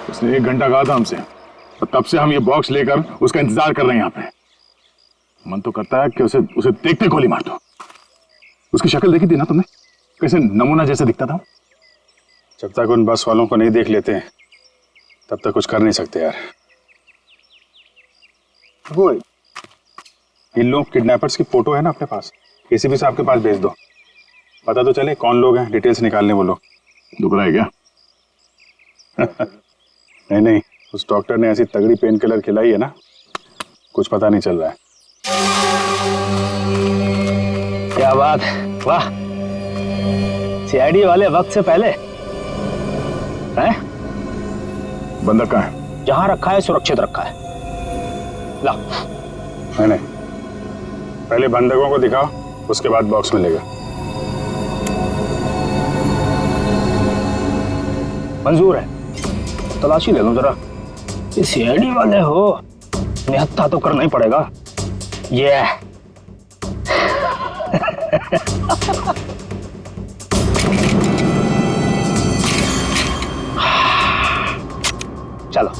उसने 1 घंटा कहा था हमसे, और तब से हम ये बॉक्स लेकर उसका इंतजार कर रहे हैं यहाँ पे। मन तो करता है कि उसे देखते गोली मार दो। उसकी शक्ल देखी थी ना तुमने, कैसे नमूना जैसे दिखता था। जब तक उन बस वालों को नहीं देख लेते हैं तब तक कुछ कर नहीं सकते यार। वो इन लोग किडनैपर्स की फोटो है ना अपने पास, किसी से आपके पास भेज दो, पता तो चले कौन लोग हैं, डिटेल्स निकालने वो लोग। दुख रहा है क्या? नहीं, उस डॉक्टर ने ऐसी तगड़ी पेन किलर खिलाई है ना, कुछ पता नहीं चल रहा है। क्या बात, वाह, सीआईडी वाले वक्त से पहले हैं? बंदक कहाँ है? जहां रखा है सुरक्षित रखा है। ला। नहीं, पहले बंधकों को दिखाओ, उसके बाद बॉक्स मिलेगा। मंजूर है, तलाशी ले लो जरा। ये सीआईडी वाले हो, निहत्था तो करना ही पड़ेगा। ये चलो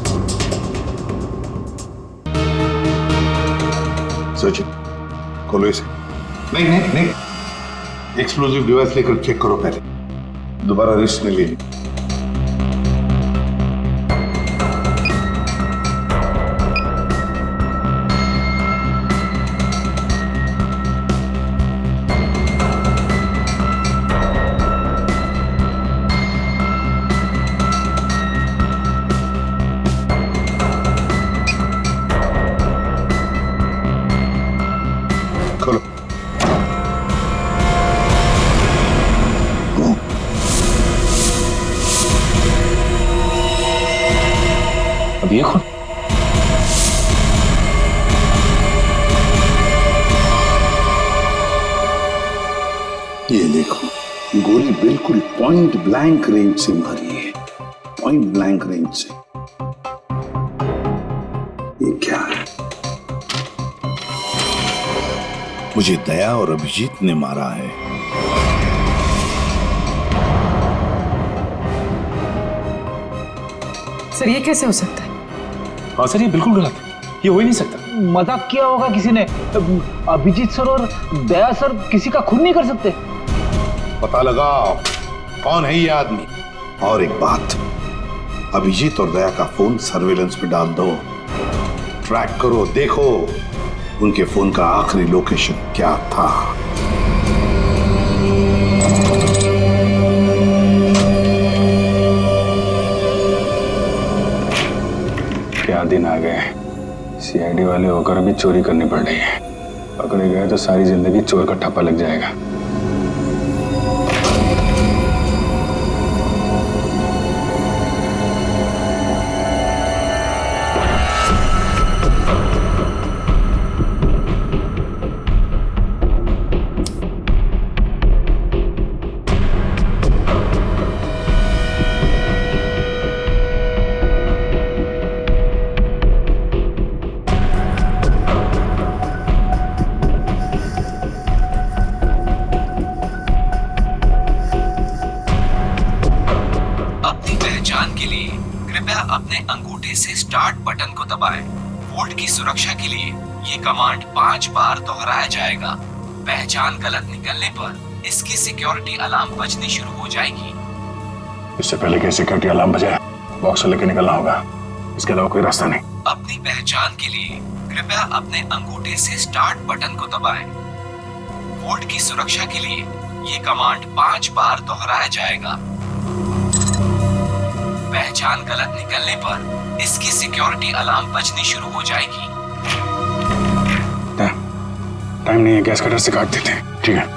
सचिन, खोलो इसे। नहीं, एक्सप्लोजिव डिवाइस लेकर चेक करो पहले, दोबारा रिस्क नहीं लेनी। खोलो। अब ये खुद ये देखो, गोली बिल्कुल पॉइंट ब्लैंक रेंज से मारी है, पॉइंट ब्लैंक रेंज से। ये क्या है? मुझे दया और अभिजीत ने मारा है। सर ये कैसे हो सकता है? हाँ सर, ये बिल्कुल गलत है, ये हो ही नहीं सकता। मजाक किया होगा किसी ने। अभिजीत सर और दया सर किसी का खून नहीं कर सकते। पता लगाओ कौन है ये आदमी। और एक बात, अभिजीत और दया का फोन सर्वेलेंस पे डाल दो, ट्रैक करो, देखो उनके फोन का आखिरी लोकेशन क्या था। क्या दिन आ गए, सीआईडी वाले होकर भी चोरी करनी पड़ रही है। पकड़े गए तो सारी जिंदगी चोर का ठप्पा लग जाएगा। अपने अंगूठे से स्टार्ट बटन को दबाएं। वोल्ट की सुरक्षा के लिए ये कमांड 5 बार दोहराया जाएगा। पहचान गलत निकलने पर इसकी सिक्योरिटी अलार्म बजनी शुरू हो जाएगी। इससे पहले कि सिक्योरिटी अलार्म बजे, बॉक्स लेके निकलना होगा, इसके अलावा कोई रास्ता नहीं। अपनी पहचान के लिए कृपया अपने अंगूठे से स्टार्ट बटन को दबाएं। वोल्ट की सुरक्षा के लिए ये कमांड 5 बार दोहराया जाएगा। पहचान गलत निकलने पर इसकी सिक्योरिटी अलार्म बजनी शुरू हो जाएगी। टाइम नहीं है, गैस कटर से काट देते हैं। ठीक है।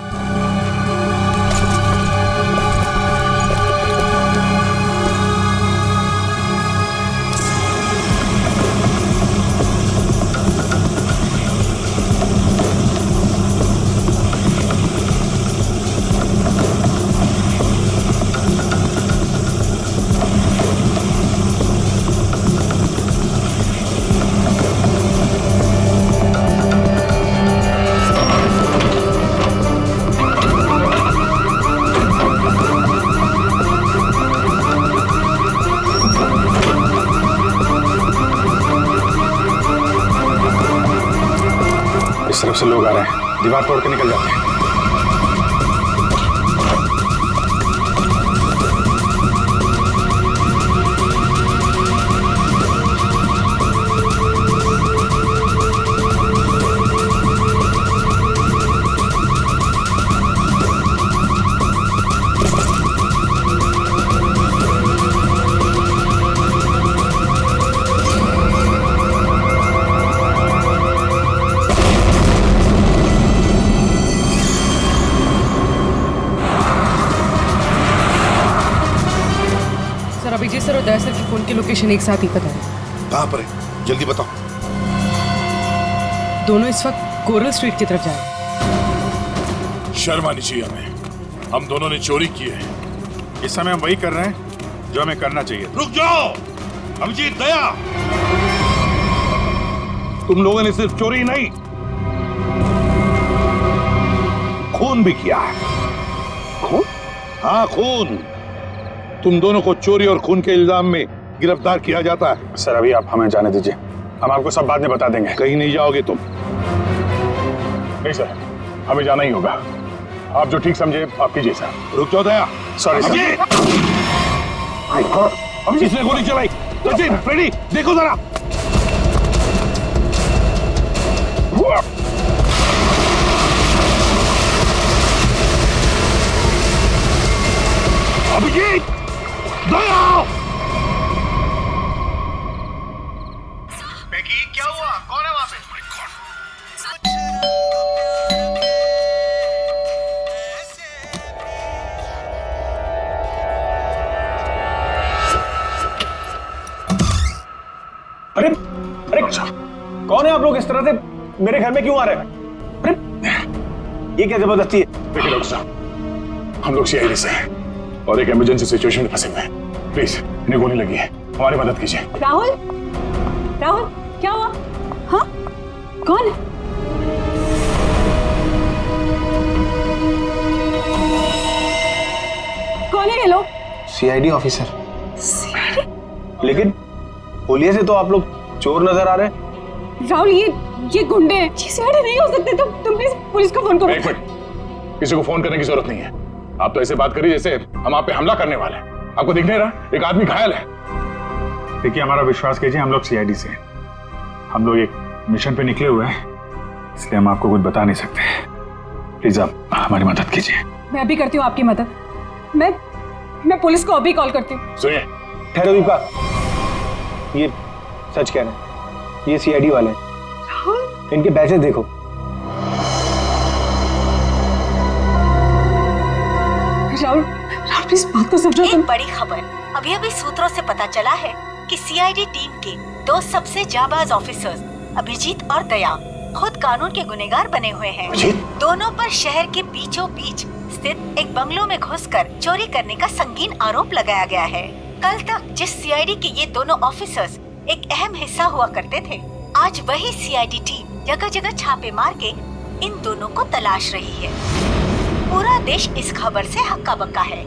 तरफ से लोग आ रहे हैं, दीवार तोड़ के निकल जाते हैं। सर अभिजीत सर और दया सर की फोन की लोकेशन एक साथ ही पता है। कहाँ पर है, जल्दी बताओ। दोनों इस वक्त कोरल स्ट्रीट की तरफ जा रहे हैं। शर्म आनी चाहिए हमें, हम दोनों ने चोरी की है। इस समय हम वही कर रहे हैं जो हमें करना चाहिए। रुक जाओ अभिजीत, दया, तुम लोगों ने सिर्फ चोरी नहीं, खून भी किया है। खून? हाँ खून। तुम दोनों को चोरी और खून के इल्जाम में गिरफ्तार किया जाता है। सर अभी आप हमें जाने दीजिए, हम आपको सब बाद में बता देंगे। कहीं नहीं जाओगे तुम। नहीं सर, हमें जाना ही होगा। आप जो ठीक समझे आप कीजिए सर। रुक जाओ दया। Sorry sir. अभिजीत, इसने गोली चलाई। सचिन, फ्रेडी, देखो जरा। अभिजीत, दया। क्या हुआ? कौन है वहां पे? अरे अरे कौन है आप लोग? इस तरह से मेरे घर में क्यों आ रहे हैं? अरे ये क्या जबरदस्ती है? देखिए डॉक्टर साहब, हम लोग सीआईडी से हैं और एक इमरजेंसी सिचुएशन में फंसे हुए हैं। प्लीज, इन्हें गोली लगी है, हमारी मदद कीजिए। राहुल, राहुल क्या हुआ? हाँ, कौन है? कौन है ये लोग? CID officer. लेकिन होलिये से तो आप लोग चोर नजर आ रहे हैं। राहुल ये गुंडे हैं। ये सीआईडी नहीं हो सकते। तुम प्लीज पुलिस को फोन करो। एक मिनट, किसी को फोन करने की जरूरत नहीं है। आप तो ऐसे बात करिए जैसे हम आप पे हमला करने वाले हैं। आपको दिख नहीं रहा एक आदमी घायल है? देखिए हमारा विश्वास कीजिए, हम लोग सीआईडी से हैं। हम लोग एक मिशन पे निकले हुए हैं, इसलिए हम आपको कुछ बता नहीं सकते। प्लीज आप हमारी मदद कीजिए। मैं अभी करती हूँ आपकी मदद। मैं पुलिस को अभी कॉल करती हूँ। सुनिए, ठहरो दीपा, ये सच कह रहे हैं, ये सीआईडी वाले हैं। इनके बैचेस देखो। राहुल प्लीज बात को समझो। एक बड़ी खबर अभी अभी सूत्रों से पता चला है कि सीआईडी टीम के दो सबसे जाबाज ऑफिसर्स अभिजीत और दया खुद कानून के गुनहगार बने हुए हैं। दोनों पर शहर के बीचों बीच स्थित एक बंगलों में घुसकर चोरी करने का संगीन आरोप लगाया गया है। कल तक जिस सीआईडी के ये दोनों ऑफिसर्स एक अहम हिस्सा हुआ करते थे, आज वही सीआईडी टीम जगह जगह छापे मार के इन दोनों को तलाश रही है। पूरा देश इस खबर से हक्का बक्का है।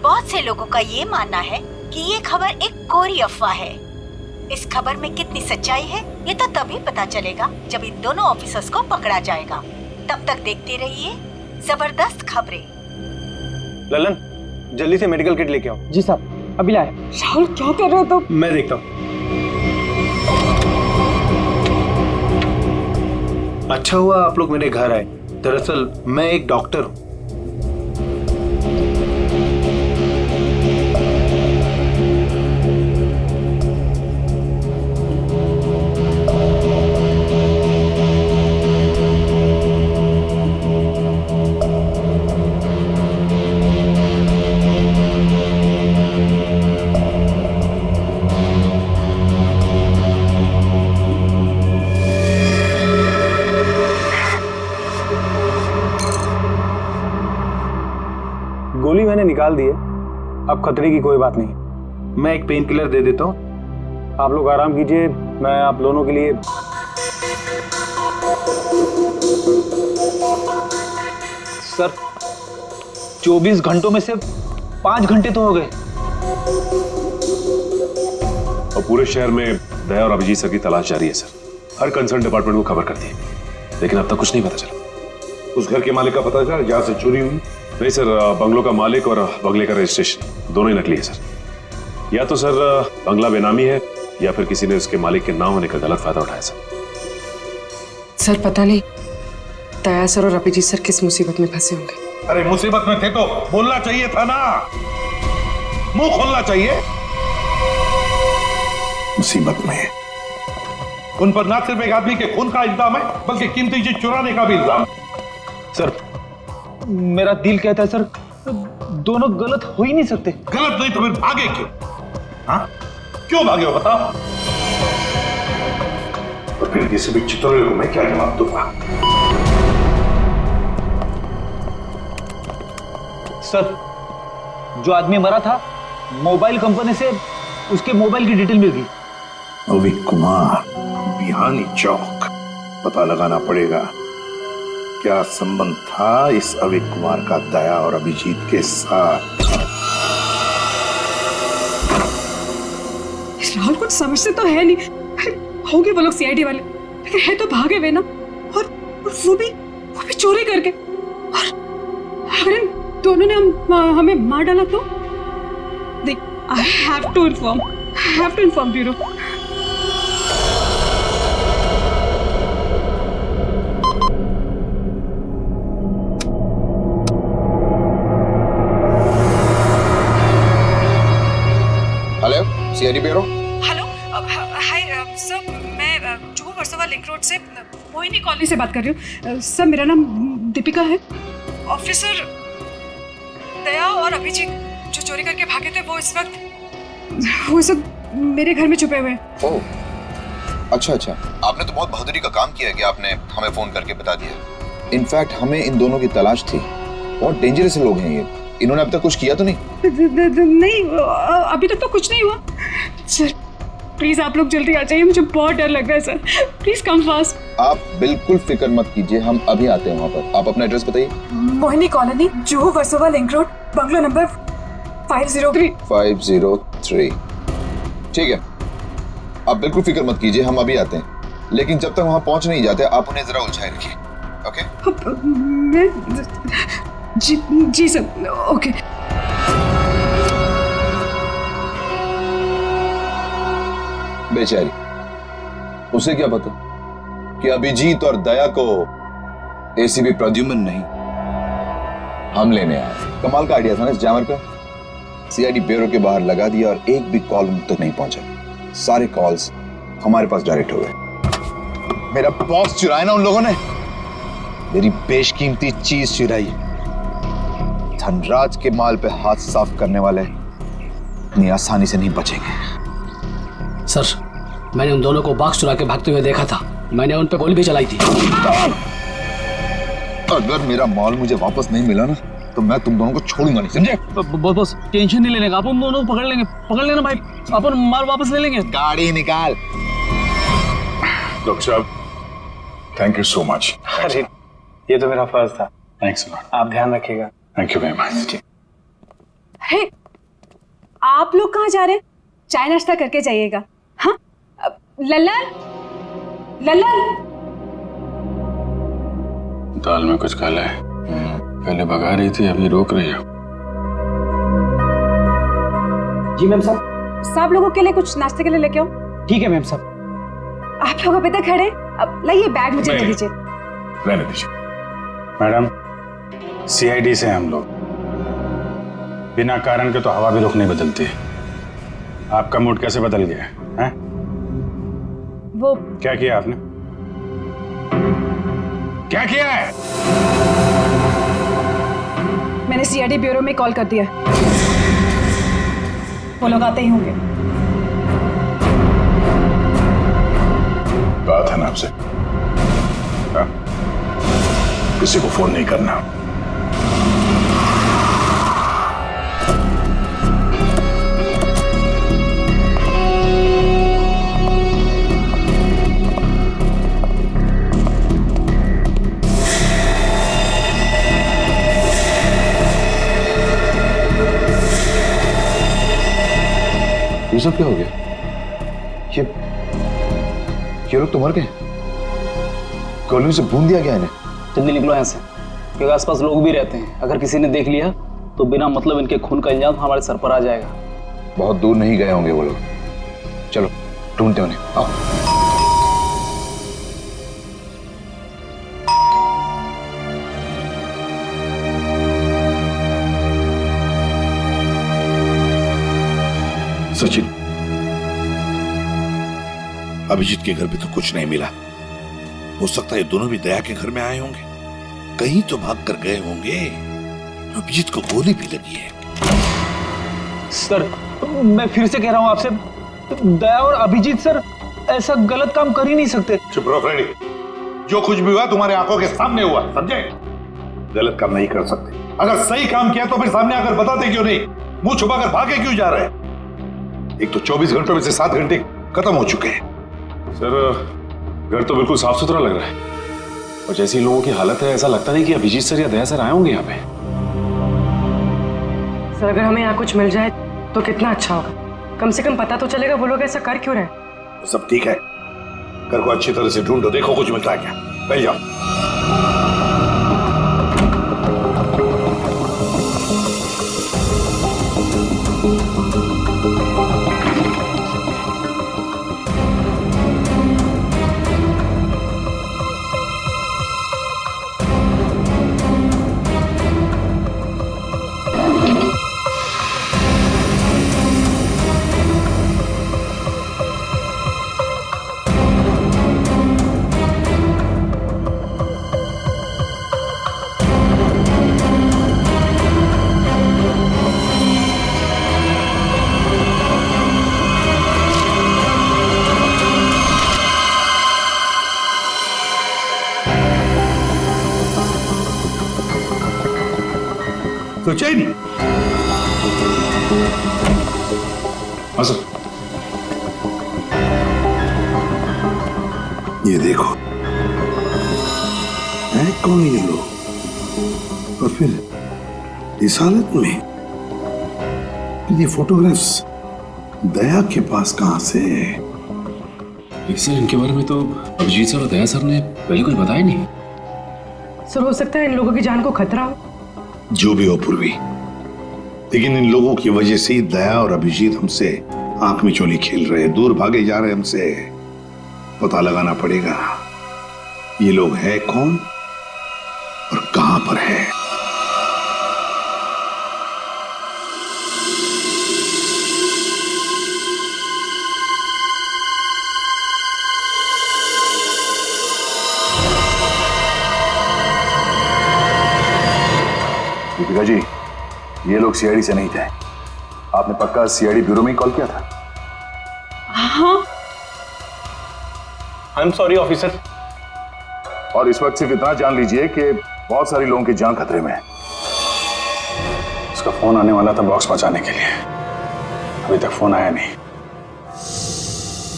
बहुत से लोगों का ये मानना है कि ये खबर एक कोरी अफवाह है। इस खबर में कितनी सच्चाई है ये तो तभी पता चलेगा जब इन दोनों ऑफिसर्स को पकड़ा जाएगा। तब तक देखते रहिए जबरदस्त खबरें। ललन, जल्दी से मेडिकल किट लेके आओ। जी साहब, अभी लाए। राहुल क्या कर रहे हो तुम? मैं देखता हूँ। अच्छा हुआ आप लोग मेरे घर आए। दरअसल मैं एक डॉक्टर हूँ। गोली मैंने निकाल दी है, अब खतरे की कोई बात नहीं। मैं एक पेन किलर दे देता हूँ, आप लोग आराम कीजिए। मैं आप दोनों के लिए सर 24 घंटों में से 5 घंटे तो हो गए। और पूरे शहर में दया और अभिजीत सर की तलाश जारी है सर। हर कंसर्न डिपार्टमेंट को खबर कर दी। लेकिन अब तक कुछ नहीं पता चला। उस घर के मालिक का पता चला जहां से चोरी हुई? नहीं सर, बंगलों का मालिक और बंगले का रजिस्ट्रेशन दोनों ही नकली है सर। या तो सर बंगला बेनामी है या फिर किसी ने उसके मालिक के ना होने का गलत फायदा उठाया सर पता नहीं दया सर और अभिजीत सर किस मुसीबत में फंसे होंगे। अरे मुसीबत में थे तो बोलना चाहिए था ना, मुंह खोलना चाहिए। मुसीबत में उन पर ना सिर्फ एक आदमी के खून का इल्जाम है बल्कि कीमती चीज चुराने का भी इल्जाम। सर मेरा दिल कहता है सर, दोनों गलत हो ही नहीं सकते। गलत नहीं तो फिर भागे क्यों? हाँ क्यों भागे हो बताओ? और फिर किसी भी चितौरे को मैं क्या जवाब दूंगा? सर जो आदमी मरा था मोबाइल कंपनी से उसके मोबाइल की डिटेल मिल गई। अविक कुमार, बिहानी चौक। पता लगाना पड़ेगा क्या संबंध था इस अविक कुमार का दया और अभिजीत के साथ। राहुल कुछ समझते तो है नहीं, होंगे वो लोग सीआईडी वाले, लेकिन है तो भागे हुए ना, और वो भी चोरी करके। और अगर इन दोनों ने हमें मार डाला तो देख, I have to inform bureau. Hello CID bureau. Hello hi sir, मैं जुहू वर्सोवा लिंक रोड से मोहिनी कॉलोनी से बात कर रही हूँ। सर मेरा नाम दीपिका है। ऑफिसर दया और अभिजीत जो चोरी करके भागे थे वो इस वक्त मेरे घर में छुपे हुए हैं। ओह अच्छा, आपने तो बहुत बहादुरी का काम किया कि आपने हमें फोन करके बता दिया। इनफैक्ट हमें इन दोनों की तलाश थी। बहुत डेंजरस लोग हैं ये। इन्होंने अब तक कुछ किया तो नहीं? नहीं, अभी तक तो कुछ नहीं हुआ। सर प्लीज आप लोग जल्दी आ जाइए, मुझे बहुत डर लग रहा है सर। Please come fast. आप बिल्कुल फिक्र मत कीजिए, हम अभी आते हैं वहाँ पर। आप अपना एड्रेस बताइए। Mohini colony, Juhu Versova link road, bungalow number 503। 503 ठीक है, आप बिल्कुल फिक्र मत कीजिए, हम अभी आते हैं। लेकिन जब तक वहाँ पहुँच नहीं जाते आप उन्हें जरा उलझाए रखिए। ओके? जी सर, ओके। बेचारी, उसे क्या पता कि अभिजीत और दया को एसीपी प्रद्युम्न नहीं हम लेने आए। कमाल का आइडिया था ना इस जैमर का। सीआईडी ब्यूरो के बाहर लगा दिया और एक भी कॉल उन तक नहीं पहुंचा। सारे कॉल्स हमारे पास डायरेक्ट हो गए। मेरा बॉस चुराया ना उन लोगों ने, मेरी बेशकीमती चीज चुराई। धनराज के माल पे हाथ साफ करने वाले इतनी आसानी से नहीं बचेंगे। सर मैंने उन दोनों को बॉक्स चुरा के भागते हुए देखा था, मैंने उन पे गोली भी चलाई थी। अगर मेरा माल मुझे वापस नहीं मिला ना तो मैं तुम दोनों को छोड़ूंगा नहीं, समझे? बस टेंशन नहीं लेने का, अपन दोनों पकड़ लेना भाई, अपन माल वापस ले लेंगे। गाड़ी निकाल। डॉक्टर साहब थैंक यू सो मच। अरे ये तो मेरा फर्ज था। Thanks lot. आप ध्यान रखिएगा। Thank you very much. Hey, आप लोग कहाँ जा रहे हैं? चाय नाश्ता करके जाइएगा। हाँ लल्लन, दाल में कुछ काला है। पहले भगा रही थी, अभी रोक रही है। जी मैम साहब। सब लोगों के लिए कुछ नाश्ते के लिए लेके आओ। ठीक है मैम साहब। आप लोग अभी तक खड़े, अब लाइए बैग मुझे दे दीजिए। रहने दीजिए। मैडम सीआईडी से हम लोग, बिना कारण के तो हवा भी रुख नहीं बदलती। आपका मूड कैसे बदल गया है? वो क्या किया आपने? क्या किया है? मैंने सीआईडी ब्यूरो में कॉल कर दिया। वो लोग आते ही होंगे। बात है ना आपसे, हाँ? किसी को फोन नहीं करना। ये सब क्या हो गया? ये लोग तो मर गए। कॉलोनी से भून दिया गया इन्हें। जल्दी निकलो यहाँ से, क्योंकि आसपास लोग भी रहते हैं। अगर किसी ने देख लिया तो बिना मतलब इनके खून का इल्जाम हमारे सर पर आ जाएगा। बहुत दूर नहीं गए होंगे वो लोग। चलो ढूंढते उन्हें, आओ। सचिन, अभिजीत के घर पे तो कुछ नहीं मिला। हो सकता है ये दोनों भी दया के घर में आए होंगे, कहीं तो भाग कर गए होंगे। अभिजीत को गोली भी लगी है। सर मैं फिर से कह रहा हूं आपसे, दया और अभिजीत सर ऐसा गलत काम कर ही नहीं सकते। चुप रहो फ्रेडी, जो कुछ भी हुआ तुम्हारे आंखों के सामने हुआ, समझे? गलत काम नहीं कर सकते। अगर सही काम किया तो फिर सामने आकर बताते क्यों नहीं? मुंह छुपाकर भागे क्यों जा रहे हैं? एक तो 24 घंटों में से 7 घंटे खत्म हो चुके हैं। सर घर तो बिल्कुल साफ सुथरा लग रहा है, और जैसी लोगों की हालत है ऐसा लगता नहीं कि अभिजीत सर या दया सर आए होंगे यहाँ पे। सर अगर हमें यहाँ कुछ मिल जाए तो कितना अच्छा होगा। कम से कम पता तो चलेगा वो लोग ऐसा कर क्यों रहे। सब ठीक है, घर को अच्छी तरह से ढूंढो, देखो कुछ मिलता है क्या। पहले जाओ। सोचा ही नहीं। हाँ सर। ये देखो, है कौन ये लोग, और फिर इस हालत में ये फोटोग्राफ्स दया के पास कहां से? सर इनके बारे में तो अभिजीत सर और दया सर ने पहले कुछ बताया नहीं। सर हो सकता है इन लोगों की जान को खतरा हो। जो भी हो पूर्वी, लेकिन इन लोगों की वजह से ही दया और अभिजीत हमसे आंख में चोली खेल रहे, दूर भागे जा रहे हमसे। पता लगाना पड़ेगा ये लोग है कौन और कहां पर है। दीपिका जी, ये लोग सीआईडी से नहीं थे। आपने पक्का सीआईडी ब्यूरो में ही कॉल किया था? हाँ। I am sorry officer. और इस वक्त सिर्फ इतना जान लीजिए कि बहुत सारी लोगों की जान खतरे में है। उसका फोन आने वाला था बॉक्स पहुंचाने के लिए, अभी तक फोन आया नहीं।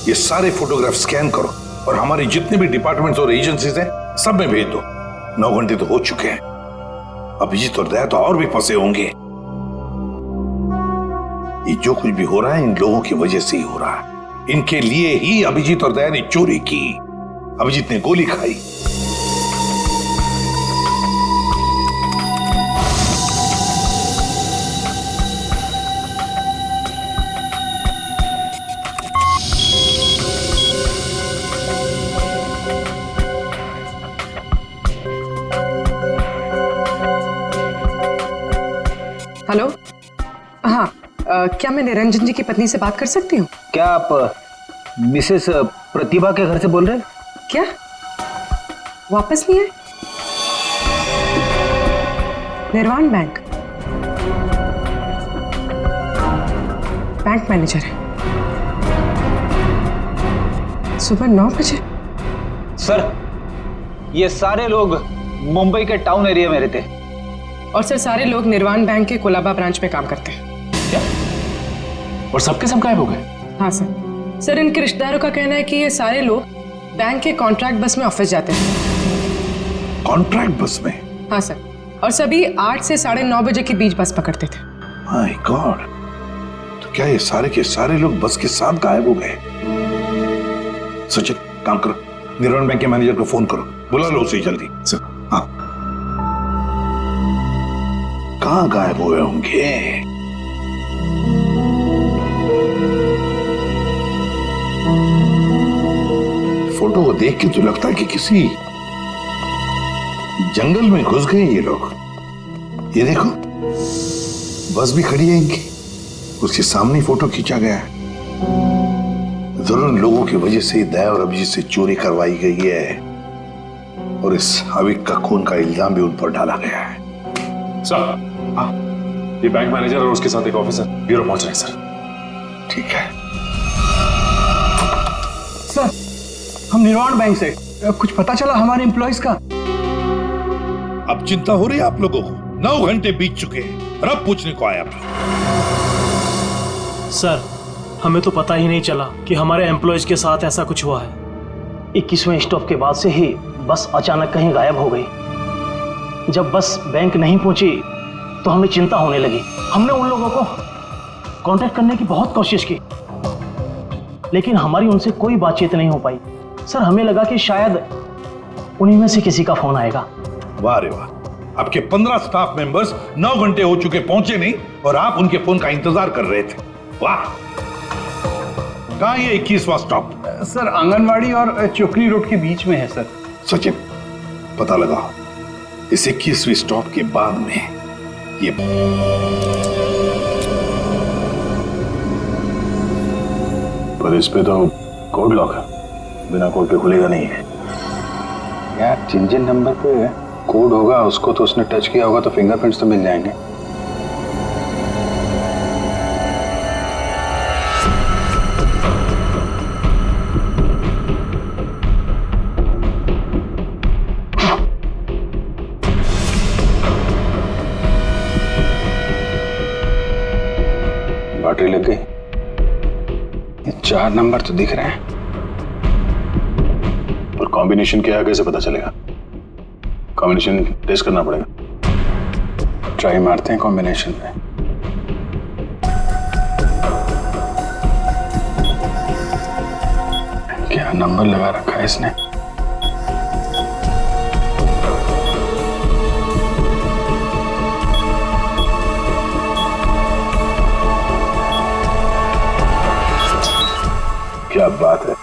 ये सारे फोटोग्राफ स्कैन करो और हमारे जितने भी डिपार्टमेंट्स और एजेंसीज हैं सब में भेज दो। 9 घंटे तो हो चुके हैं, अभिजीत और दया तो और भी फंसे होंगे। ये जो कुछ भी हो रहा है इन लोगों की वजह से ही हो रहा है। इनके लिए ही अभिजीत और दया ने चोरी की, अभिजीत ने गोली खाई। हेलो, हाँ, क्या मैं निरंजन जी की पत्नी से बात कर सकती हूँ? क्या आप मिसेस प्रतिभा के घर से बोल रहे हैं? क्या वापस नहीं आए? निर्वाण बैंक मैनेजर है, सुबह 9 बजे। सर ये सारे लोग मुंबई के टाउन एरिया में रहते हैं। और सर सारे लोग निर्वाण बैंक के कोलाबा ब्रांच में काम करते हैं। क्या? और सबके सब गायब हो गए? हाँ सर। सर इनके रिश्तेदारों का कहना है कि ये सारे लोग बैंक के कॉन्ट्रैक्ट बस में ऑफिस जाते हैं। कॉन्ट्रैक्ट बस में? हाँ सर, और सभी 8 से 9:30 बजे के बीच बस पकड़ते थे। माय गॉड, तो क्या ये सारे के सारे लोग बस के साथ गायब हो गए? सचिन काम करो, निर्वाण बैंक के मैनेजर को फोन करो, बुला लो उसे जल्दी। सर। हाँ, कहाँ गायब हुए होंगे? फोटो को देख के तो लगता है कि किसी जंगल में घुस गए ये लोग। ये देखो, बस भी खड़ी है इनकी, उसके सामने फोटो खींचा गया है। जरूर लोगों की वजह से दया और अभिजीत से चोरी करवाई गई है और इस हविक का खून का इल्जाम भी उन पर डाला गया है। सर, ये बैंक मैनेजर और उसके साथ एक ऑफिसर ब्यूरो पहुंच रहे हैं सर। ठीक है सर, हम निर्वाण बैंक से कुछ पता चला हमारे एम्प्लॉइज का? अब चिंता हो रही है आप लोगों को? 9 घंटे बीत चुके हैं और अब पूछने को आया आप लोग। सर, हमें तो पता ही नहीं चला कि हमारे एम्प्लॉयज के साथ ऐसा कुछ हुआ है। 21वें स्टॉप के बाद से ही बस अचानक कहीं गायब हो गई। जब बस बैंक नहीं पहुंची तो हमें चिंता होने लगी। हमने उन लोगों को कांटेक्ट करने की बहुत कोशिश की, लेकिन हमारी उनसे कोई बातचीत नहीं हो पाई। सर, हमें लगा कि शायद उन्हीं में से किसी का फोन आएगा। वाह रे वाह, आपके 15 स्टाफ मेंबर्स 9 घंटे हो चुके पहुंचे नहीं और आप उनके फोन का इंतजार कर रहे थे। वाह। कहां ये 21वां स्टॉप? सर, आंगनवाड़ी और चोकरी रोड के बीच में है सर। सचिन, पता लगाओ इस 21वीं स्टॉप के बाद में ये पर इस पे तो कोड लॉक है, बिना कोड के खुलेगा नहीं है यार। जिन नंबर पे कोड होगा उसको तो उसने टच किया होगा तो फिंगरप्रिंट्स तो मिल जाएंगे। बैटरी लग गई। ये 4 नंबर तो दिख रहे हैं, और कॉम्बिनेशन क्या है कैसे पता चलेगा? कॉम्बिनेशन टेस्ट करना पड़ेगा। ट्राई मारते हैं कॉम्बिनेशन पे। क्या नंबर लगा रखा है इसने? क्या बात है।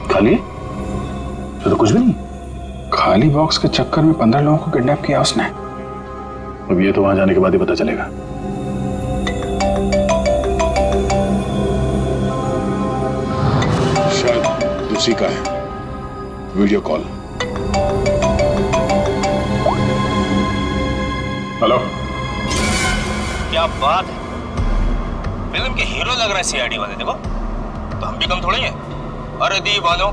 खाली तो कुछ भी नहीं। खाली बॉक्स के चक्कर में 15 लोगों को किडनैप किया उसने। अब ये तो वहां जाने के बाद ही पता चलेगा। शायद उसी का है वीडियो कॉल। हेलो, क्या बात है, फिल्म के हीरो लग रहा है सीआईडी वाले। देखो तो हम भी कम थोड़ी हैं। अरे दीवानो,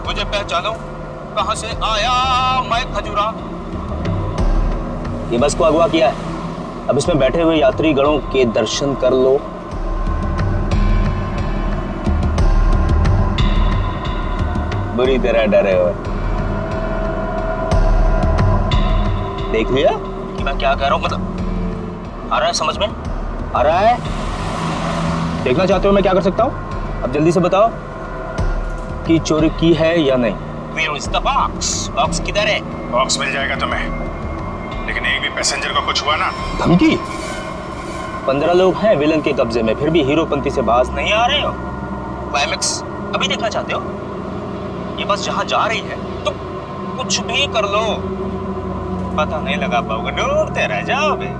मुझे पहचानो, कहां से आया मैं खजूरा। ये बस को अगवा किया है। अब इसमें बैठे हुए यात्री गणों के दर्शन कर लो। बुरी तरह डरे हुए। देख लिया कि मैं क्या कह रहा हूं? मतलब आ रहा है समझ में? आ रहा है? देखना चाहते हो मैं क्या कर सकता हूं? अब जल्दी से बताओ कि चोरी की है या नहीं। Where is the box? Box किधर है? बॉक्स मिल जाएगा तुम्हें, लेकिन एक भी पैसेंजर को कुछ हुआ ना। धमकी? 15 लोग हैं विलन के कब्जे में, फिर भी हीरोपंती से बाज नहीं आ रहे हो। क्लाइमेक्स अभी देखना चाहते हो? ये बस जहां जा रही है तो कुछ भी कर लो, पता नहीं लगा पाओगे, ढूंढते रह जाओगे।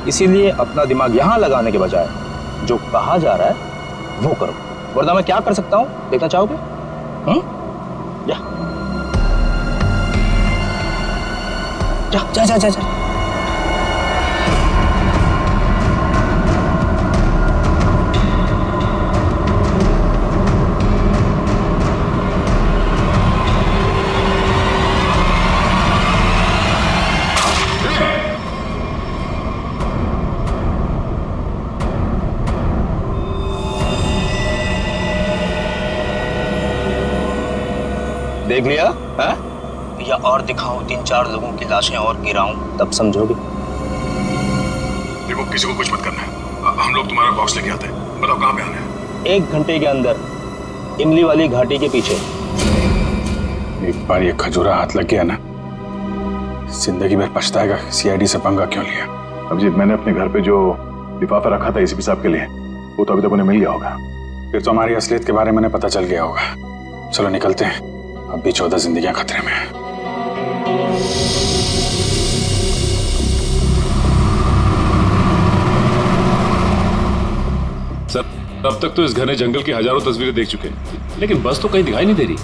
इसीलिए अपना दिमाग यहाँ लगाने के बजाय जो कहा जा रहा है वो करो, वरना मैं क्या कर सकता हूँ देखना चाहोगे? जा जा जा जा जा। देख लिया है? या और दिखाऊं 3-4 लोगों की लाशें और गिराऊं, तब समझोगे। देखो किसी को कुछ मत करना, हम लोग तुम्हारा बॉक्स लेके आते हैं। बताओ कहाँ पे आना है? 1 घंटे के अंदर इमली वाली घाटी के पीछे। एक बार ये खजूरा हाथ लग गया ना, जिंदगी भर पछताएगा सीआईडी से पंगा क्यों लिया। अभिजीत, मैंने अपने घर पे जो लिफाफा रखा था एसीपी साहब के लिए, वो तो अभी तक उन्हें मिल गया होगा। फिर तो हमारी असलियत के बारे में पता चल गया होगा। चलो निकलते हैं, अब भी 14 जिंदगियां खतरे में हैं। सर, अब तक तो इस घने जंगल की हजारों तस्वीरें देख चुके हैं, लेकिन बस तो कहीं दिखाई नहीं दे रही।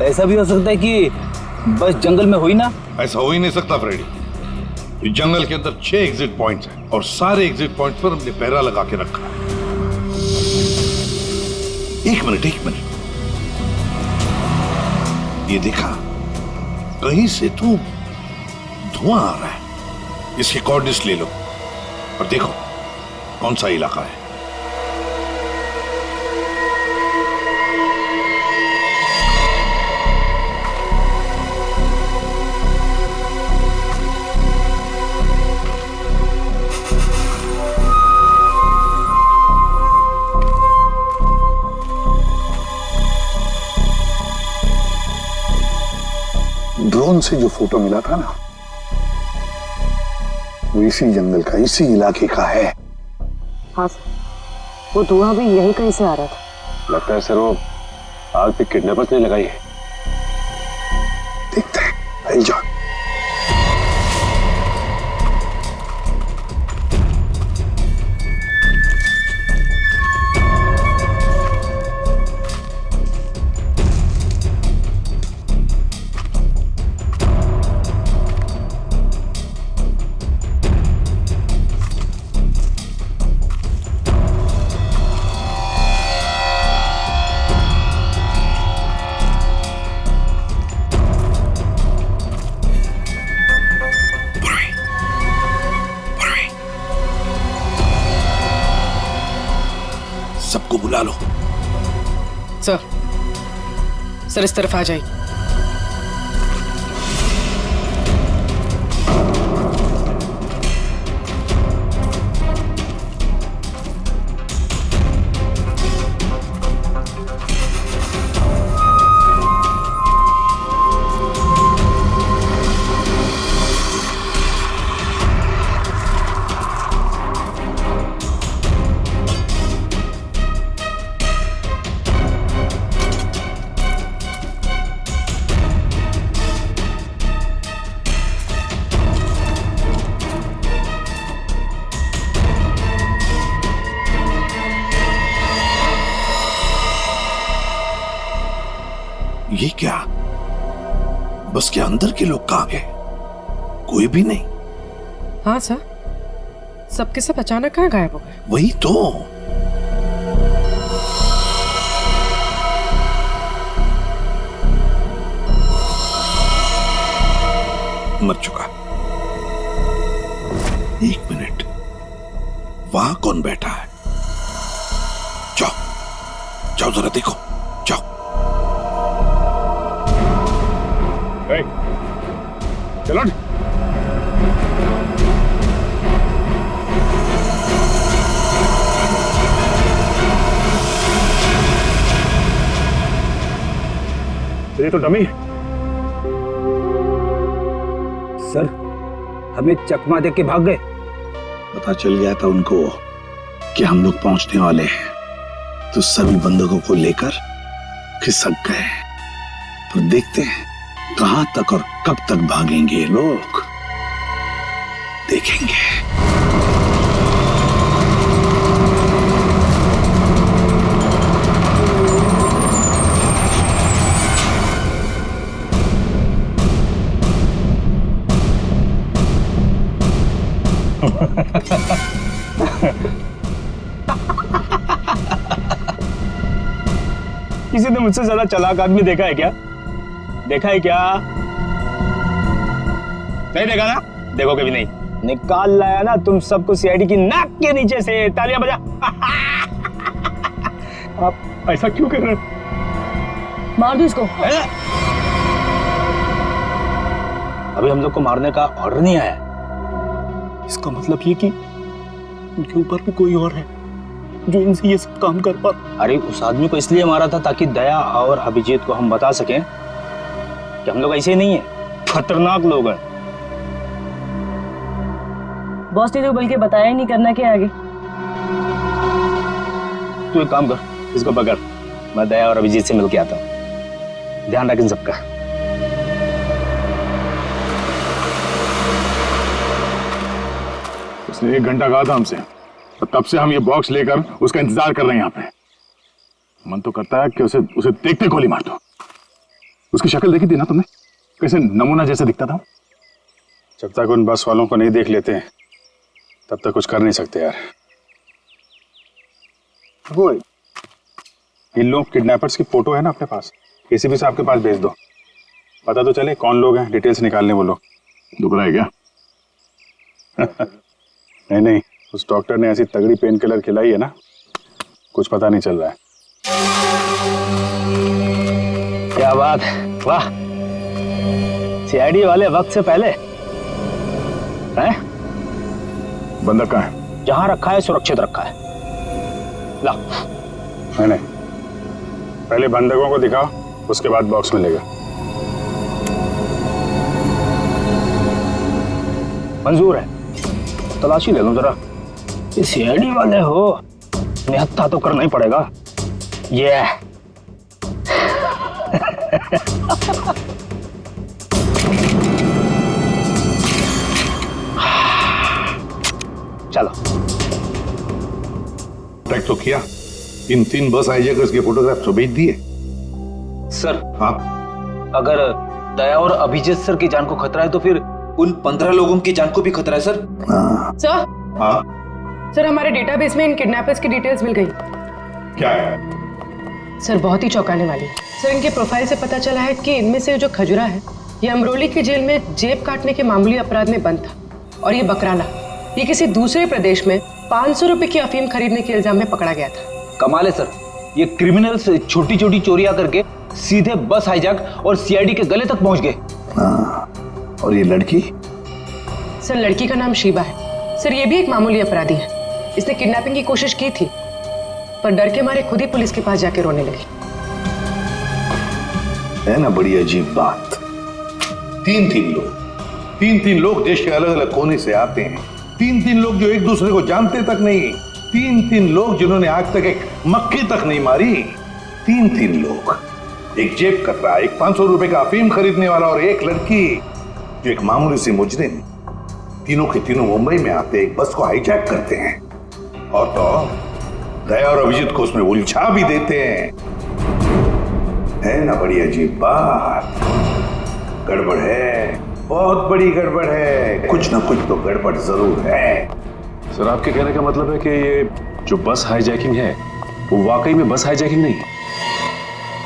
ऐसा भी हो सकता है कि बस जंगल में हुई ना। ऐसा हो ही नहीं सकता फ्रेडी। ये जंगल के अंदर 6 एग्जिट पॉइंट्स हैं और सारे एग्जिट पॉइंट्स पर हमने पहरा लगा के रखा है। एक मिनट ये देखा, कहीं से तो धुआं आ रहा है। इसके कोऑर्डिनेट्स ले लो और देखो कौन सा इलाका है। ड्रोन से जो फोटो मिला था ना, वो इसी जंगल का, इसी इलाके का है। हाँ सर, वो धुआं भी यही कहीं से आ रहा था। लगता है सर वो आग पे किडनैपर्स ने लगाई है। देखते हैं, आई जाओ। सबको बुला लो। सर इस तरफ आ जाइए। ये क्या? बस के अंदर के लोग कहां गए? कोई भी नहीं। हाँ सर, सबके सब अचानक कहाँ गायब हो गए? वही तो। मर चुका। 1 मिनट, वहां कौन बैठा है? जाओ जाओ जरा देखो, जाओ। चलो ये तो डमी। सर, हमें चकमा दे के भाग गए। पता चल गया था उनको कि हम लोग पहुंचने वाले हैं, तो सभी बंदूकों को लेकर खिसक गए। पर देखते हैं कहां तक और कब तक भागेंगे ये लोग, देखेंगे। किसी ने मुझसे ज्यादा चालाक आदमी देखा है क्या? देखा है क्या? नहीं देखा ना? देखो कभी नहीं। निकाल लाया ना तुम सबको सीआईडी की नाक के नीचे से। तालियां बजा। आप ऐसा क्यों कर रहे हैं? मार दो इसको। अभी हम लोग को मारने का ऑर्डर नहीं आया। इसका मतलब ये कि उनके ऊपर भी कोई और है जो इनसे ये सब काम कर पा। अरे उस आदमी को इसलिए मारा था ताकि दया और अभिजीत को हम बता सकें कि हम लोग ऐसे नहीं है, खतरनाक लोग हैं। बॉस ने तो बल्कि बताया ही नहीं, करना क्या आगे। तू एक काम कर, इसको पकड़, मैं दया और अभिजीत से मिलके आता हूँ। ध्यान रख इन सबका। उसने 1 घंटा कहा था हमसे और तब से हम ये बॉक्स लेकर उसका इंतजार कर रहे हैं यहाँ पे। मन तो करता है कि उसे देखते गोली मार दो। उसकी शक्ल देखी थी ना तुमने, कैसे नमूना जैसे दिखता था। जब तक उन बस वालों को नहीं देख लेते हैं तब तक कुछ कर नहीं सकते यार। वो इन लोग किडनैपर्स की फोटो है ना अपने पास, एसीपी साहब के पास भेज दो, पता तो चले कौन लोग हैं, डिटेल्स निकालने वो लोग। दुख रहा है क्या? नहीं, उस डॉक्टर ने ऐसी तगड़ी पेन किलर खिलाई है ना, कुछ पता नहीं चल रहा है। क्या बात, वाह। सीआईडी वाले वक्त से पहले हैं? बंदा कहाँ है? जहां रखा है सुरक्षित रखा है। ला। नहीं, पहले बंधकों को दिखाओ, उसके बाद बॉक्स मिलेगा। मंजूर है, तलाशी ले लो जरा। ये सीआईडी वाले हो, निहत्था तो करना ही पड़ेगा। ये चलो। ट्रैक तो किया, इन 3 बस हाईजैकर्स के फोटोग्राफ तो भेज दिए। सर हाँ, अगर दया और अभिजीत सर की जान को खतरा है तो फिर उन 15 लोगों की जान को भी खतरा है सर। सर, हाँ सर हमारे डेटाबेस में इन किडनैपर्स की डिटेल्स मिल गई। क्या है? सर बहुत ही चौंकाने वाली। सर इनके प्रोफाइल से पता चला है कि इनमें से जो खजुरा है ये अमरोली की जेल में जेब काटने के मामूली अपराध में बंद था, और ये बकराला ये किसी दूसरे प्रदेश में 500 रुपए की अफीम खरीदने के इल्जाम में पकड़ा गया था। कमाल है सर, ये क्रिमिनल्स छोटी छोटी चोरियां करके सीधे बस हाईजैक और सीआईडी के गले तक पहुंच गए। और ये लड़की? सर लड़की का नाम शीबा है। सर ये भी एक मामूली अपराधी है। इसने किडनैपिंग की कोशिश की थी पर डर के मारे खुद ही पुलिस के पास जाके रोने लगी। है ना बड़ी अजीब बात। 3 लोग देश के अलग अलग कोने से आते हैं। 3 लोग जो एक दूसरे को जानते तक नहीं। 3 लोग जिन्होंने आज तक एक मक्खी तक नहीं मारी। 3 लोग, एक जेब कतरा, एक 500 रुपए का अफीम खरीदने वाला और एक लड़की जो एक मामूली सी मुजरिम। तीनों के तीनों मुंबई में आते एक बस को हाईजैक करते हैं और तो दया और अभिजीत को उसमें उलझा भी देते हैं। है ना बड़ी अजीब बात। गड़बड़ है, बहुत बड़ी गड़बड़ है। कुछ ना कुछ तो गड़बड़ जरूर है। सर आपके कहने का मतलब है कि ये जो बस हाईजैकिंग है वो वाकई में बस हाईजैकिंग नहीं है,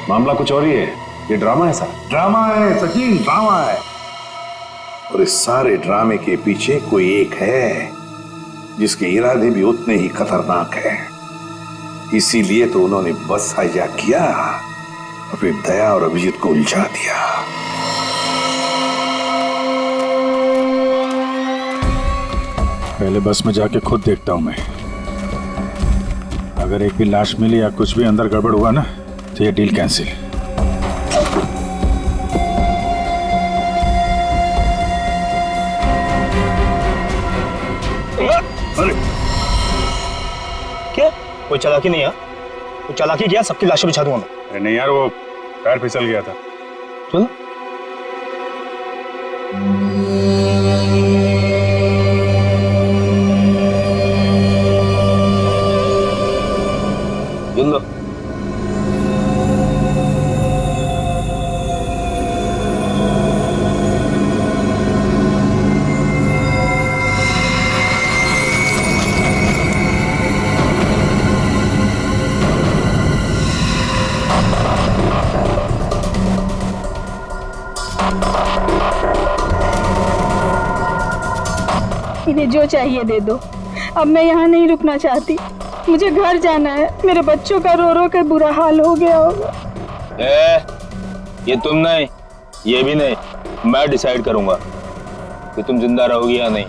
मामला कुछ और ही है, ये ड्रामा है सर। ड्रामा है सचिन, ड्रामा है। और इस सारे ड्रामे के पीछे कोई एक है जिसके इरादे भी उतने ही खतरनाक हैं। इसीलिए तो उन्होंने बस हाईजैक किया और फिर दया और अभिजीत को उलझा दिया। पहले बस में जाके खुद देखता हूं मैं। अगर एक भी लाश मिली या कुछ भी अंदर गड़बड़ हुआ ना तो ये डील कैंसिल। अरे क्या, कोई चालाकी नहीं है? कोई चालाकी किया, सबकी लाशें बिछा दूंगा मैं। अरे नहीं यार, वो पैर फिसल गया था। चलो लो। इन्हें जो चाहिए दे दो। अब मैं यहाँ नहीं रुकना चाहती, मुझे घर जाना है। मेरे बच्चों का रो रो कर बुरा हाल हो गया होगा। ये तुम नहीं, ये भी नहीं, मैं डिसाइड करूंगा कि तुम जिंदा रहोगी या नहीं।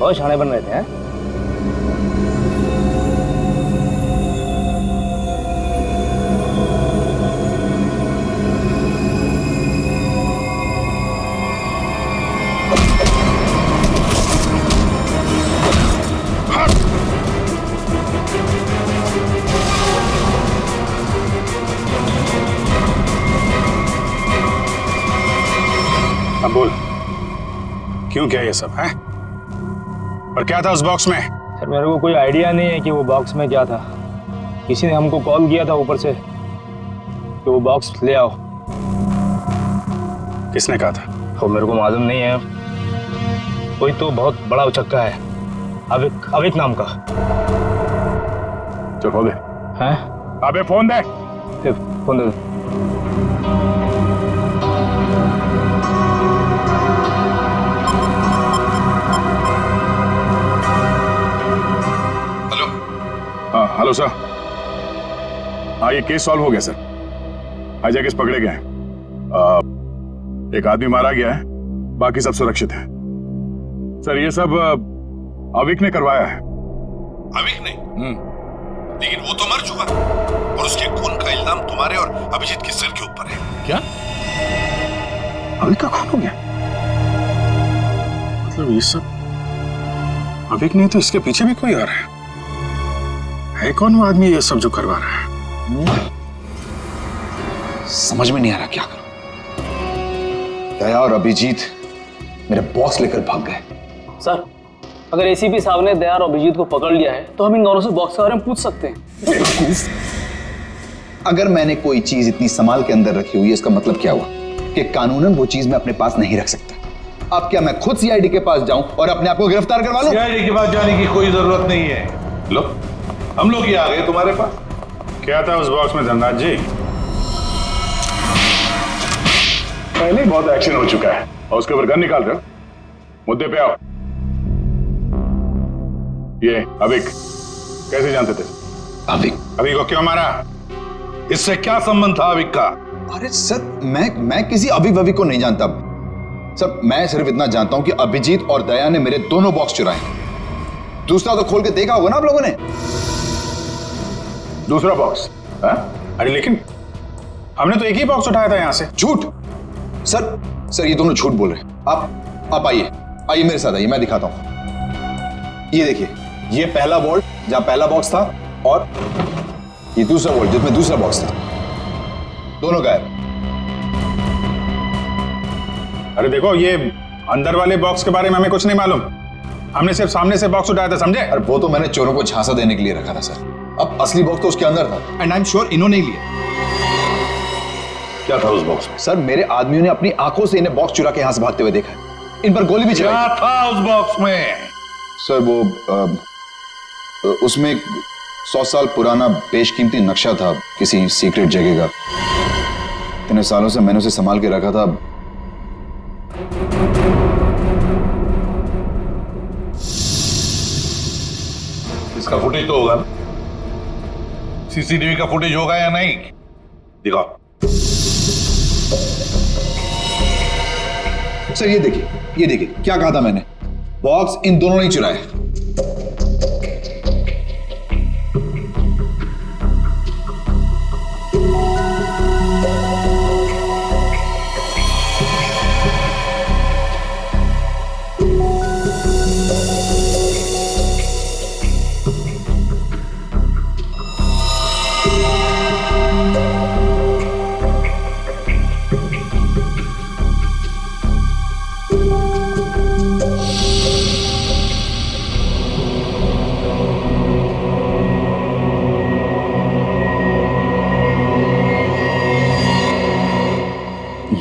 बहुत शाणे बन रहे थे हैं? अब बोल, क्यों किया ये सब है? और क्या था उस बॉक्स में? सर मेरे को कोई आइडिया नहीं है कि वो बॉक्स में क्या था। किसी ने हमको कॉल किया था ऊपर से कि वो बॉक्स ले आओ। किसने कहा था? वो मेरे को मालूम नहीं है। कोई तो बहुत बड़ा उचक्का है, अविक नाम का। चल फोन दे। हैं? अबे फोन दे। फोन दे दो। हाँ हेलो सर। हाँ ये केस सॉल्व हो गया सर। हाईजैकर्स पकड़े गए हैं। एक आदमी मारा गया है, बाकी सब सुरक्षित है। सर ये सब अविक ने करवाया है। अविक ने? लेकिन वो तो मर चुका और उसके खून का इल्जाम तुम्हारे और अभिजीत के सिर के ऊपर है। क्या? अविक का खून हो गया? मतलब ये सब अविक नहीं तो इसके पीछे भी कोई और है? कौन वो आदमी ये सब जो करवा रहा है? समझ में नहीं आ रहा क्या करूं। दया और अभिजीत मेरे बॉक्स लेकर भाग गए। सर अगर एसीपी साहब ने दया और अभिजीत को पकड़ लिया है तो हम इन दोनों से बॉक्स के बारे में पूछ सकते हैं। अगर मैंने कोई चीज इतनी संभाल के अंदर रखी हुई है, इसका मतलब क्या हुआ कि कानूनन वो चीज मैं अपने पास नहीं रख सकता। अब क्या मैं खुद सीआईडी के पास जाऊं और अपने आप को गिरफ्तार करवा लूं? सीआईडी के पास जाने की कोई जरूरत नहीं है। लो हम लोग ही आ गए तुम्हारे पास। क्या था उस बॉक्स में धनराज जी? पहले बहुत एक्शन हो चुका है और उसके ऊपर गन निकाल रहे हो। मुद्दे पे आओ। ये अविक कैसे जानते थे? अविक को क्यों मारा? इससे क्या संबंध था अविक का? अरे सर मैं किसी अविक को नहीं जानता सर। मैं सिर्फ इतना जानता हूं कि अभिजीत और दया ने मेरे दोनों बॉक्स चुराए। दूसरा तो खोल के देखा होगा ना आप लोगों ने। दूसरा बॉक्स? अरे लेकिन हमने तो एक ही बॉक्स उठाया था यहां से। झूठ सर ये दोनों झूठ बोल रहे हैं। आप आइए मेरे साथ आइए, मैं दिखाता हूं। ये देखिए, ये पहला वॉल्ट जहां पहला बॉक्स था और ये दूसरा वॉल्ट जिसमें दूसरा बॉक्स था। दोनों गायब। अरे देखो, ये अंदर वाले बॉक्स के बारे में हमें कुछ नहीं मालूम। हमने सिर्फ सामने से बॉक्स उठाया था, समझे? अरे वो तो मैंने चोरों को झांसा देने के लिए रखा था सर। अब असली बॉक्स तो उसके अंदर था एंड आई एम श्योर इन्होंने ही लिया। क्या था उस बॉक्स में? सर मेरे आदमियों ने अपनी आंखों से इन्हें बॉक्स चुरा के यहां से भागते हुए देखा है। इन पर गोली भी चलाई। क्या था उस बॉक्स में? सर वो उसमें 100 साल पुराना बेशकीमती नक्शा था किसी सीक्रेट जगह का। इतने सालों से मैंने उसे संभाल के रखा था। इसका फुटेज तो होगा ना? सीसीटीवी का फुटेज होगा या नहीं? दिखाओ। सर ये देखिए क्या कहा था मैंने। बॉक्स इन दोनों ने चुराए।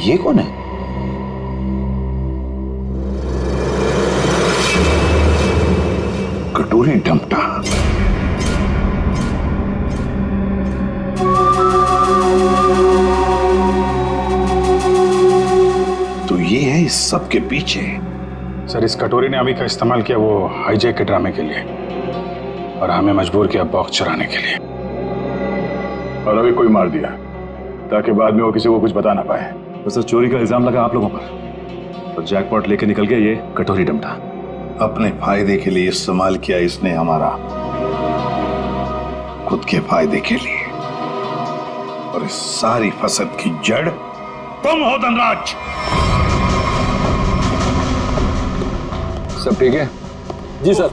ये कौन है? कटोरी डमटा। तो ये है इस सब के पीछे। सर इस कटोरी ने अभी का इस्तेमाल किया वो हाईजैक के ड्रामे के लिए और हमें मजबूर किया बॉक्स चुराने के लिए। और अभी कोई मार दिया ताकि बाद में वो किसी को कुछ बता ना पाए। तो सर चोरी का इल्जाम लगा आप लोगों पर और जैकपॉट लेके निकल गया ये कटोरी डमटा। अपने फायदे के लिए इस्तेमाल किया इसने हमारा, खुद के फायदे के लिए। और इस सारी फसद की जड़ तुम हो धनराज। सब ठीक है? जी सर।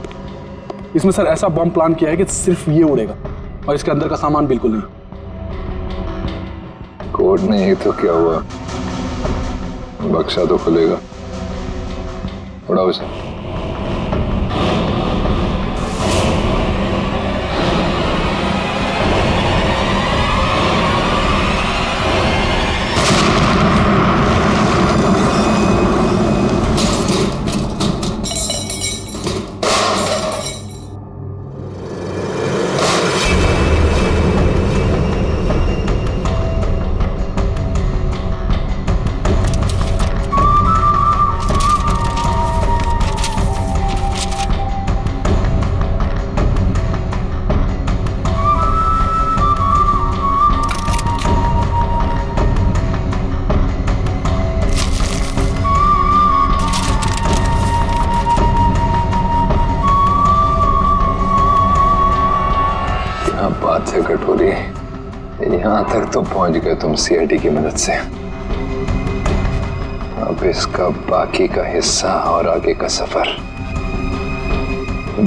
इसमें सर ऐसा बॉम्ब प्लान किया है कि सिर्फ ये उड़ेगा और इसके अंदर का सामान बिल्कुल नहीं। कोड नहीं तो क्या हुआ, बक्सा तो खुलेगा। उड़ाओ इसे। बात है कटोरी, यहां तक तो पहुंच गए तुम सीआईडी की मदद से। अब इसका बाकी का हिस्सा और आगे का सफर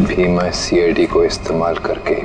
भी मैं सीआईडी को इस्तेमाल करके